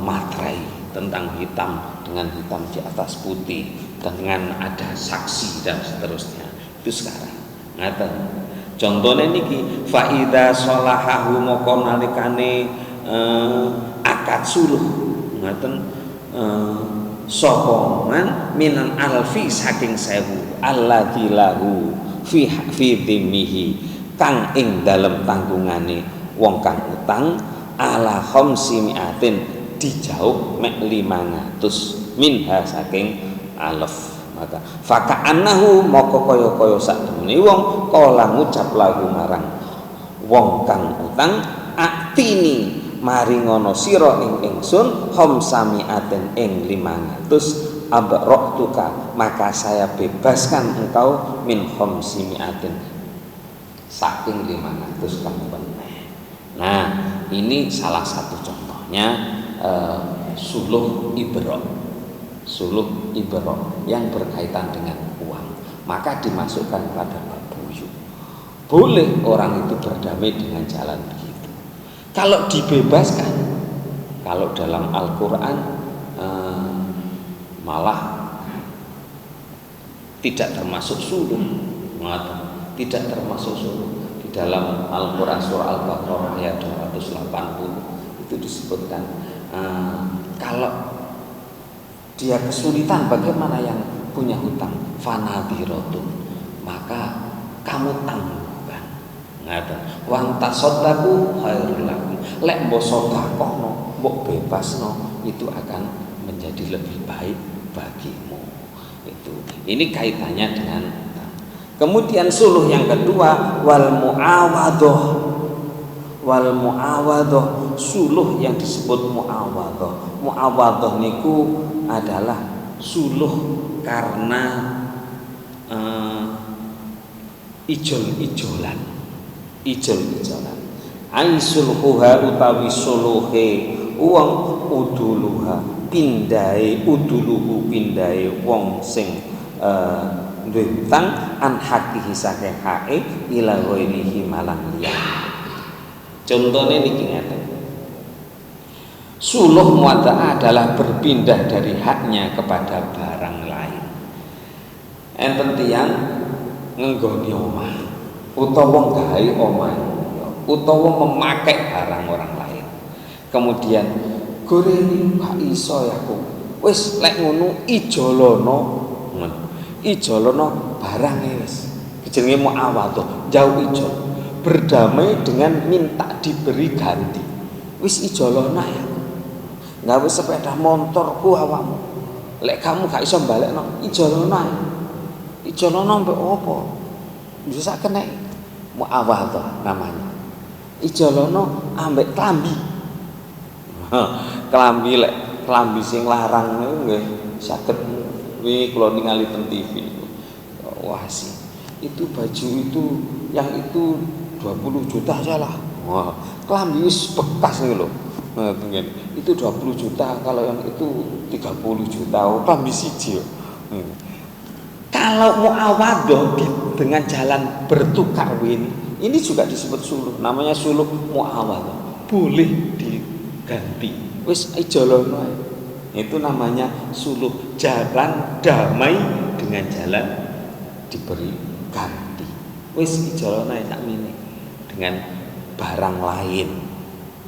materai tentang hitam dengan hitam di atas putih, dengan ada saksi dan seterusnya. Itu sekarang. Ngaten. Contohnya niki fa idza shalahahu moko nalikane akad suluh. Ngaten sapa man minan alfi saking 1000 alladzi lahu fi dhimmihi kang ing dalem tanggungane wong kang utang ala khamsi mi'atin dijauh mek 500 minha saking alaf. Maka faka'annahu moko kaya-kaya sak temene wong kala ngucap lahu marang wong kang utang aktini maringono sira ing ingsun khamsami'atin ing 500 abroktuka, maka saya bebaskan engkau min khamsimi'atin saking 500 kang peneh. Nah, ini salah satu contohnya suluh ibro, suluh ibro yang berkaitan dengan uang, maka dimasukkan pada bab buyut. Boleh orang itu berdamai dengan jalan begitu. Kalau dibebaskan, kalau dalam Al-Quran malah tidak termasuk suluh, tidak termasuk suluh. Di dalam Al-Quran surah Al-Baqarah ayat 280 itu disebutkan kalau dia kesulitan, bagaimana yang punya hutang, fanadhiratun, maka kamu tangguhkan. Ngaten, wan tasaddaqu khairul lakum, lek mbok sedekahno mbok bebasno, itu akan menjadi lebih baik bagimu. Itu. Ini kaitannya dengan. Kemudian suluh yang kedua, wal muawadhah. Wal muawadhah, suluh yang disebut muawadhah. Muawadhah niku adalah suluh karena ijol-ijolan. Ai sulhuha utawi suluhe wong uduluha uduluhu pindahe wong sing duwe utang an hakihi saking hake ila ghairihi malang liya. Contohnya niki ngeten. Suluh muwada'ah adalah berpindah dari haknya kepada barang lain. Enten tiyang ngenggoni omah utawa gawe omah utawa memakai barang orang lain. Kemudian goreni gak iso ya aku. Wis lek ngono ijolono barange wis. Jenenge muawadhah, jauh ijol. Berdamai dengan minta diberi ganti. Wis ijolono ya. Gawe sepeda motorku awakmu. Lek kamu gak iso balekno ijolono. Ijolono mbek apa? Bisa kena muawadhah namanya. Ijolono ambek klambi. Klambi sing larang niku nggih saged wi kula ningali teng TV. Wah sih. Itu baju itu yang itu 20 juta salah. Wah, klambi wis bekas niku lho. Itu 20 juta, kalau yang itu 30 juta. Oh, klambi siji. Kalau muawadhah dengan jalan bertukar ini juga disebut suluh. Namanya suluh muawadhah. Boleh diganti. Wis ijolono. Itu namanya suluh, jalan damai dengan jalan diberi ganti. Wis ijolono sakmene dengan barang lain.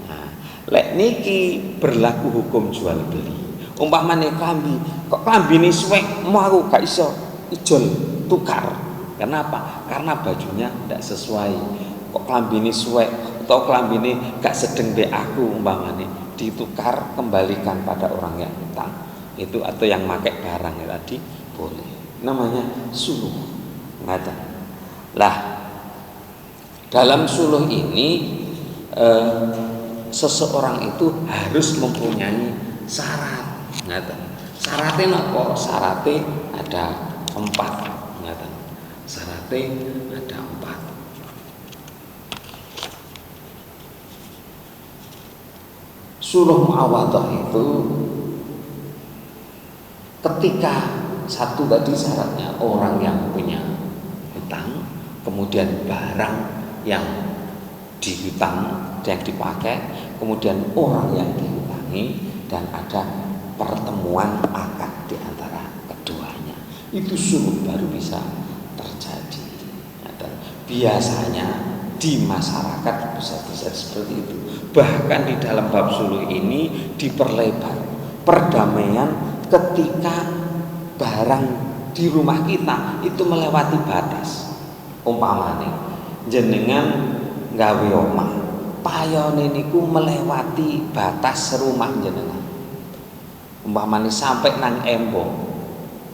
Nah, lek niki berlaku hukum jual beli. Umpamane klambi, kok klambine suwek, mau aku gak iso ijol tukar. Kenapa? Karena bajunya tidak sesuai. Kok klambine suwek atau klambine gak sedeng be aku umpamane, ditukar, kembalikan pada orang yang utang itu atau yang pakai barang tadi boleh. Namanya suluh. Ngata. Lah dalam suluh ini seseorang itu harus mempunyai syarat. Ngata. Syaratnya napa? Syaratnya ada 4. Ngata. Syaratnya ada 4. Suluh muawadhah itu ketika satu tadi syaratnya orang yang punya hutang, kemudian barang yang dihutang yang dipakai, kemudian orang yang dihutangi, dan ada pertemuan akad di antara keduanya. Itu suluh baru bisa terjadi. Dan biasanya di masyarakat bisa seperti itu. Bahkan di dalam bab suluh ini diperlebar perdamaian ketika barang di rumah kita itu melewati batas. Umpamane jenengan gawe omah, payone niku melewati batas rumah jenengan. Umpamane sampai nang embong.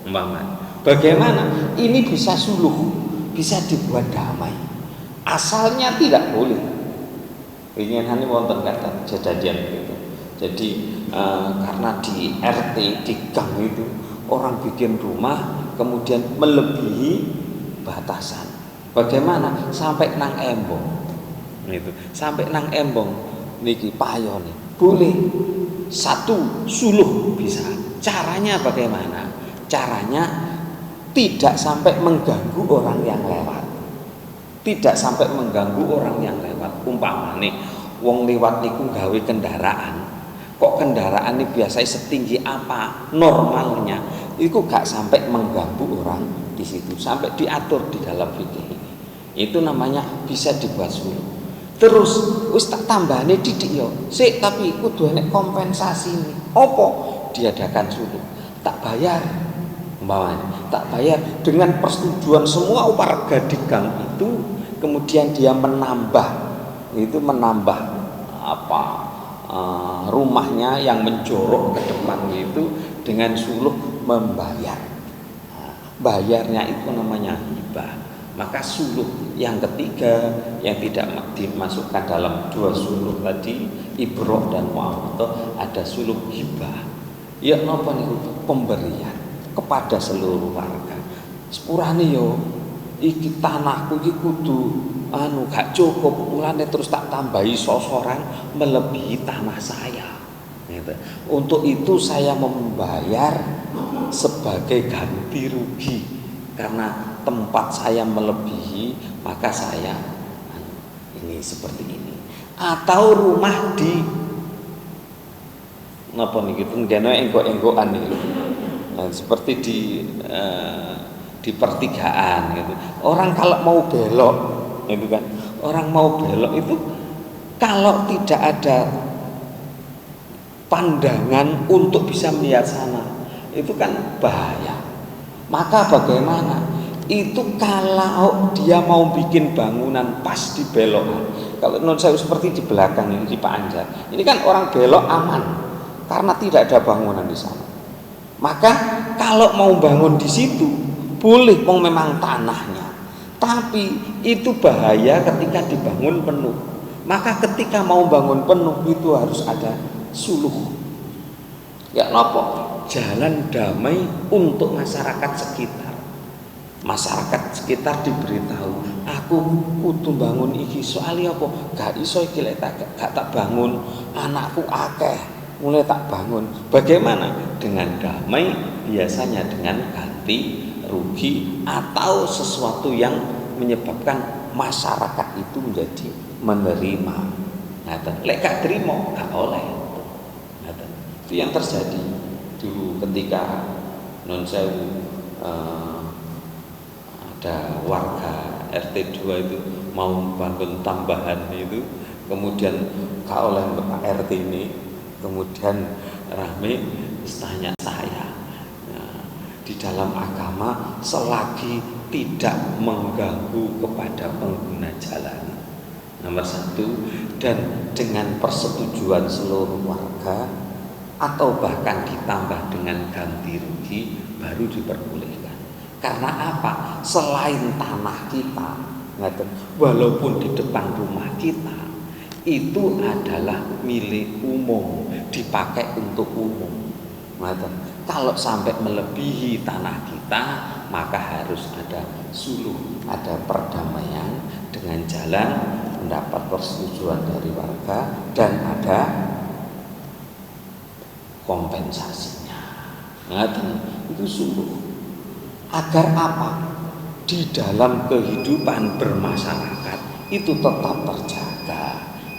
Umpamane. Bagaimana? Ini bisa suluh, bisa dibuat damai. Asalnya tidak boleh. Inginane wonten kata kejadian itu. Jadi karena di RT di gang itu orang bikin rumah kemudian melebihi batasan. Bagaimana? Sampai nang embong. Itu. Sampai nang embong niki payone. Boleh. Satu suluh bisa. Caranya bagaimana? Caranya tidak sampai mengganggu orang yang lewat. Tidak sampai mengganggu orang yang lewat. Umpamane wong lewat niku gawe kendaraan. Kok kendaraan ini biasanya setinggi apa normalnya? Itu gak sampai mengganggu orang di situ, sampai diatur di dalam fikih ini. Itu namanya bisa dibuat suluh. Terus wis tak tambahane didik yo. Sik tapi kudu enek kompensasi ini. Apa? Diadakan suluh. Tak bayar. Umpamane, tak bayar dengan persetujuan semua warga di gang itu, kemudian dia menambah apa rumahnya yang menjorok ke depan itu dengan suluh membayar. Bayarnya itu namanya hibah. Maka suluh yang ketiga yang tidak dimasukkan dalam dua suluh tadi, ibroh dan mu'awadhah, ada suluh hibah. Ya napa niku? Pemberian kepada seluruh warga. Sepurane yo iki tanahku iki kudu gak cukup, mulane terus tak tambahi sosoran melebihi tanah saya. Gitu. Untuk itu saya membayar sebagai ganti rugi karena tempat saya melebihi, maka saya ini seperti ini. Atau rumah di napa niki tenggene enggok-enggokan niku. Seperti di pertigaan gitu. Orang kalau mau belok itu kan, orang mau belok itu kalau tidak ada pandangan untuk bisa melihat sana, itu kan bahaya. Maka bagaimana? Itu kalau dia mau bikin bangunan pas di belokan. Kalau non saya seperti di belakang ini di Pak Anjar, ini kan orang belok aman karena tidak ada bangunan di sana. Maka kalau mau bangun di situ boleh, memang tanahnya. Tapi itu bahaya ketika dibangun penuh. Maka ketika mau bangun penuh itu harus ada suluh. Ya nopo? Jalan damai untuk masyarakat sekitar. Masyarakat sekitar diberitahu, aku kudu bangun iki soalnya apa? Gak iso iki lek gak tak bangun, anakku akeh, mulai tak bangun. Bagaimana? Dengan damai, biasanya dengan ganti rugi atau sesuatu yang menyebabkan masyarakat itu menjadi menerima. Lek gak terima gak oleh. Itu yang terjadi dulu ketika non sewu ada warga RT 2 itu mau bangun tambahan itu, kemudian gak oleh Pak RT ini, kemudian rame tanya saya. Di dalam agama selagi tidak mengganggu kepada pengguna jalan, nomor satu, dan dengan persetujuan seluruh warga atau bahkan ditambah dengan ganti rugi baru diperbolehkan. Karena apa? Selain tanah kita, walaupun di depan rumah kita itu adalah milik umum, dipakai untuk umum. Kalau sampai melebihi tanah kita, maka harus ada suluh, ada perdamaian dengan jalan mendapat persetujuan dari warga dan ada kompensasinya. Itu suluh. Agar apa? Di dalam kehidupan bermasyarakat itu tetap terjaga.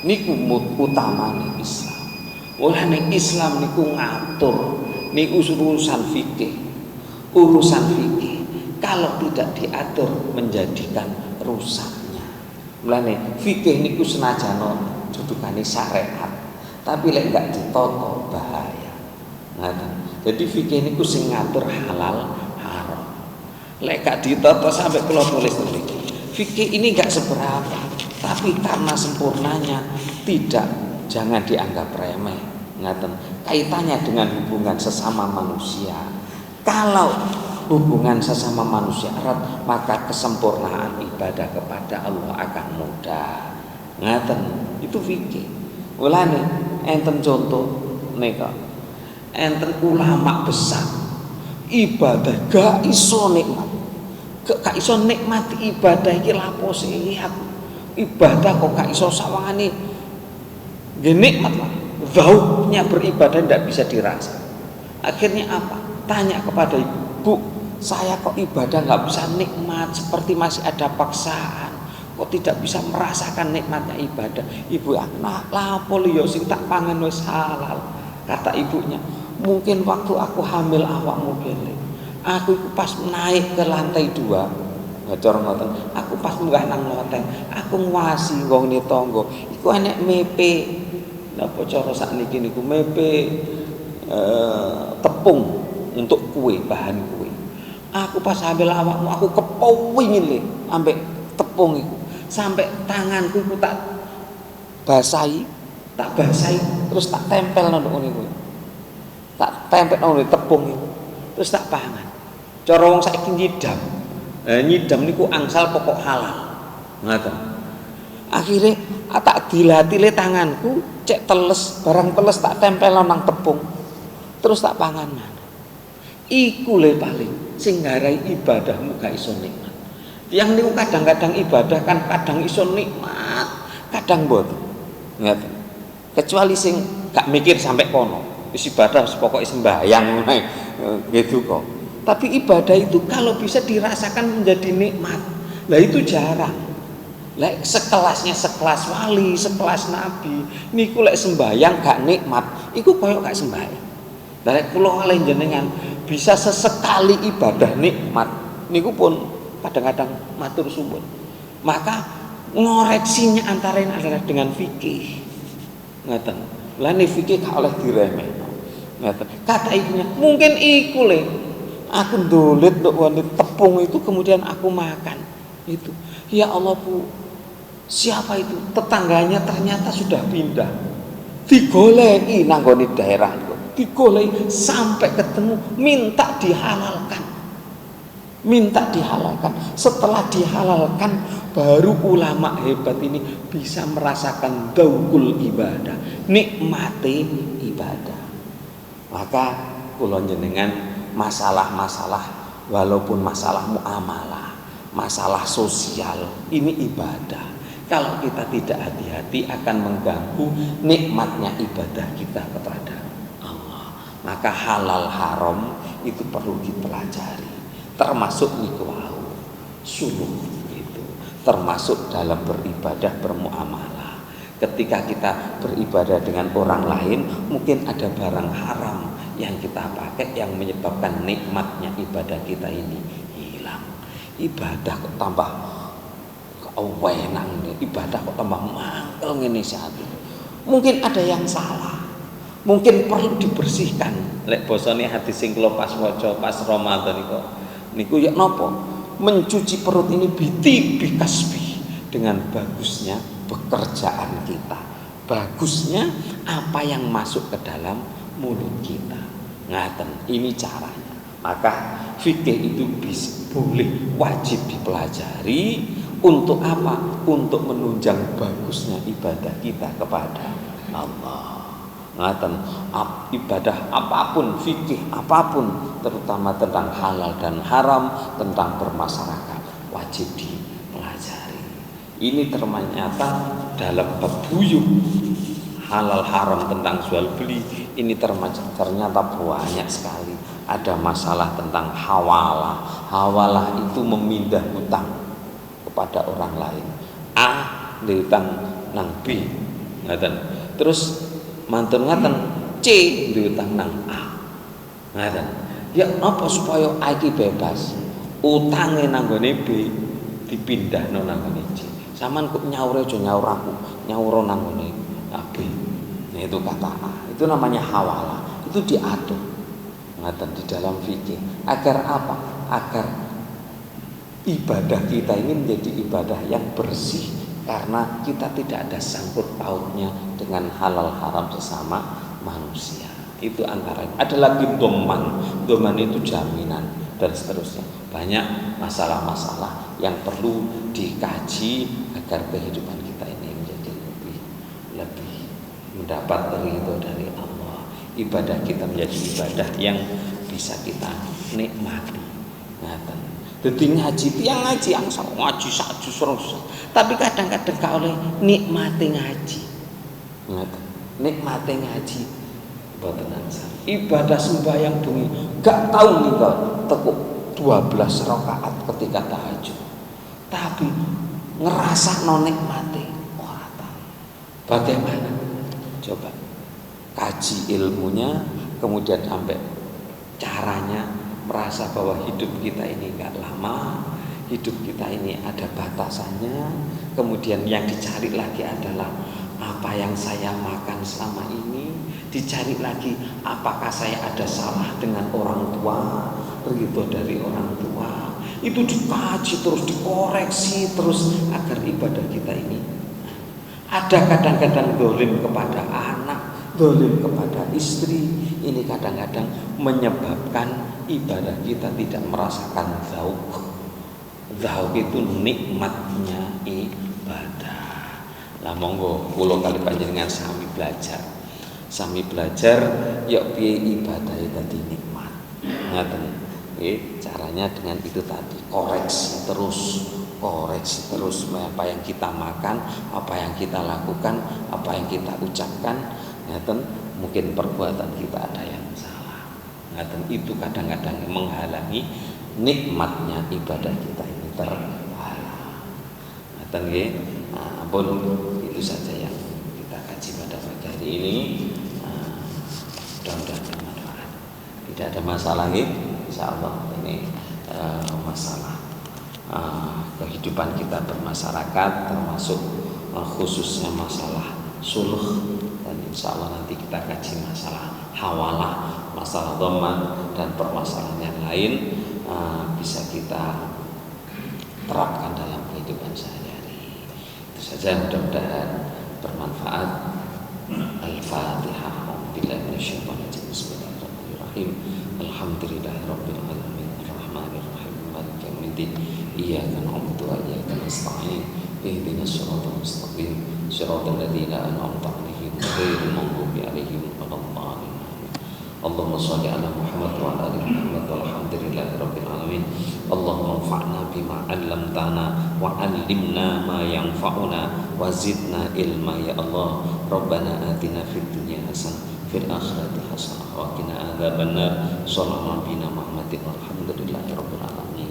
Niku utamane Islam. Oleh Islam niku ngatur niku urusan fikih. Urusan fikih kalau tidak diatur menjadikan rusaknya. Mulane fikih niku senajan dudukane syariat, tapi lek gak ditoto bahaya. Jadi fikih niku sing ngatur halal haram. Lek gak ditoto sampai kula tulis niki. Fikih ini gak seberapa, tapi karena sempurnanya tidak, jangan dianggap remeh. Kaitannya dengan hubungan sesama manusia. Kalau hubungan sesama manusia erat, maka kesempurnaan ibadah kepada Allah akan mudah. Itu fikih. Mulane enten contoh nika. Enten ulama besar ibadah gak iso nikmat. Gak iso nikmati ibadah iki lapo sih aku. Ibadah kok gak iso sawangane nggih nikmat lah. Zauknya beribadah tidak bisa dirasa. Akhirnya apa? Tanya kepada ibu, Bu, saya kok ibadah nggak bisa nikmat, seperti masih ada paksaan. Kok tidak bisa merasakan nikmatnya ibadah? Ibu, anak lapo yo sing tak pangan wis halal. Kata ibunya, mungkin waktu aku hamil awakmu kene, aku pas naik ke lantai 2, ngajor ngoten, aku pas munggah nang loteng, aku ngwasi wong ni tangga, iku enek mepe. Napa cara sakniki niku mepe tepung untuk kue, bahan kue. Aku pas ambil awakmu, aku kepowingin le ambek tepung iku. Sampai tanganku iku tak basahi terus tak tempel nang niku. Tak tempel nang tepung itu. Terus tak pangan. Cara wong saiki nyidam. Nyidam niku angsal pokok halal. Ngoten. Akhire tak dilatile tanganku, cek teles, barang teles tak tempel nang tepung. Terus tak pangan maneh. Iku le paling sing ngarai ibadahmu gak iso nikmat. Yang niku kadang-kadang ibadah kan kadang iso nikmat, kadang mboten. Ngoten. Kecuali sing gak mikir sampai kono. Wis ibadah pokoke sembahyang gitu kok. Tapi ibadah itu kalau bisa dirasakan menjadi nikmat. Lah itu jarang. Lek sekelasnya sekelas wali, sekelas nabi, niku lek sembahyang gak nikmat, iku koyo gak sembahyang. Lek kula kalih jenengan bisa sesekali ibadah nikmat, niku pun kadang-kadang matur suwun. Maka ngoreksinya antara lain adalah dengan fikih. Ngoten. Lah nek fikih gak oleh diremehno. Ngoten. Kata ibunya, mungkin iku le aku ndolit nduk wonten tepung itu kemudian aku makan. Itu. Ya Allah, Bu. Siapa itu? Tetangganya ternyata sudah pindah. Digoleki nang gone daerah itu. Digoleki sampai ketemu, minta dihalalkan. Minta dihalalkan. Setelah dihalalkan, baru ulama hebat ini bisa merasakan daukul ibadah, nikmati ibadah. Maka kula jenengan masalah-masalah walaupun masalah muamalah, masalah sosial, ini ibadah. Kalau kita tidak hati-hati akan mengganggu nikmatnya ibadah kita kepada Allah. Maka halal haram itu perlu dipelajari. Termasuk niku wau suluh itu. Termasuk dalam beribadah bermuamalah. Ketika kita beribadah dengan orang lain, mungkin ada barang haram yang kita pakai yang menyebabkan nikmatnya ibadah kita ini hilang. Ibadah kok tambah wenang, ibadah kok tambah mangkel ngene iki. Mungkin ada yang salah. Mungkin perlu dibersihkan. Lek basane hadis sing kula pas waca pas Ramadan niku ya napa? Mencuci perut ini bi kasbi dengan bagusnya pekerjaan kita. Bagusnya apa yang masuk ke dalam mulut kita. Ngaten, ini caranya. Maka fikih itu boleh wajib dipelajari. Untuk apa? Untuk menunjang bagusnya ibadah kita kepada Allah. Ngaten, ibadah apapun, fikih apapun, terutama tentang halal dan haram, tentang bermasyarakat, wajib dipelajari. Ini ternyata dalam bab buyuk halal haram tentang jual beli ini ternyata banyak sekali. Ada masalah tentang hawalah. Hawalah itu memindah hutang kepada orang lain. A diutang nang B, ngaten. Terus mantun ngaten C diutang nang A, ngaten. Ya apa supaya A iki bebas? Utange nang gone B dipindahno nang gone C. Saman kok nyaure aja nyaur aku, nyaur nang gone B. Nah itu kata A. Itu namanya hawalah. Itu diatur ngaten di dalam fikih. Agar apa? Agar ibadah kita ini menjadi ibadah yang bersih karena kita tidak ada sangkut pautnya dengan halal haram sesama manusia. Itu antara ada lagi doman itu jaminan dan seterusnya. Banyak masalah-masalah yang perlu dikaji agar kehidupan kita ini menjadi lebih mendapat ridho dari Allah. Ibadah kita menjadi ibadah yang bisa kita nikmati. Ngaten. Dadi ngaji tiang ngaji angsal ngaji sak jus tapi kadang-kadang gak oleh nikmati ngaji. Ngoten. Nikmati ngaji mboten angsal. Ibadah sembahyang bengi gak tahu ninggal tekuk 12 rakaat ketika tahajud. Tapi ngerasakno nikmati ora tahu. Bagaimana? Coba kaji ilmunya kemudian sampai caranya merasa bahwa hidup kita ini gak lama, hidup kita ini ada batasannya. Kemudian yang dicari lagi adalah apa yang saya makan selama ini. Dicari lagi apakah saya ada salah dengan orang tua, ridho dari orang tua. Itu dikaji terus, dikoreksi terus agar ibadah kita ini ada kadang-kadang dolim kepada anak, dolim kepada istri, ini kadang-kadang menyebabkan ibadah kita tidak merasakan zauk. Zauk itu nikmatnya ibadah. Lah monggo kula kali panjenengan sami belajar ya piye ibadah dadi nikmat. Ngaten nggih, caranya dengan itu tadi, koreksi terus apa yang kita makan, apa yang kita lakukan, apa yang kita ucapkan. Ngaten, mungkin perbuatan kita ada yang salah. Ngaten, itu kadang-kadang menghalangi nikmatnya ibadah kita ini terhalang. Ngaten nggih. Nah, ampun, itu saja yang kita kaji pada pagi hari ini. Mudah-mudahan bermanfaat. Tidak ada masalah nggih. Insyaallah ini masalah kehidupan kita bermasyarakat, termasuk khususnya masalah suluh, dan insya Allah nanti kita kaji masalah hawalah, masalah dhaman, dan permasalahan yang lain bisa kita terapkan dalam kehidupan sehari-hari. Itu saja, mudah-mudahan bermanfaat. Al-Fatihah. Bismillahirrahmanirrahim. Alhamdulillahirabbil alamin. Arrahmanirrahim. Maliki yaumiddin. Iyyaka na'budu wa iyyaka nasta'in. Ihdinas siratal mustaqim. Siratal ladzina an'amta 'alaihim ghairil maghdubi 'alaihim waladdallin. Allahumma shalli 'ala Muhammad wa 'ala ali Muhammad walhamdulillahirabbil alamin. Allahumma anfa'na bima 'allamtana wa 'allimna ma yanfa'una wa zidna ilma ya Allah. Rabbana atina fid dunya hasanah fil akhirati hasanah wa qina adzabannar. Shallallahu alaihi Muhammadin walhamdulillahirabbil alamin.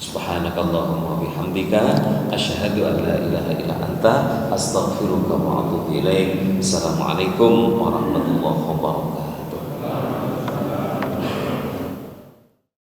Subhanakallahumma wa bihamdika asyhadu an la ilaha illa anta astaghfiruka wa atubu ilaik. Assalamualaikum warahmatullahi wabarakatuh.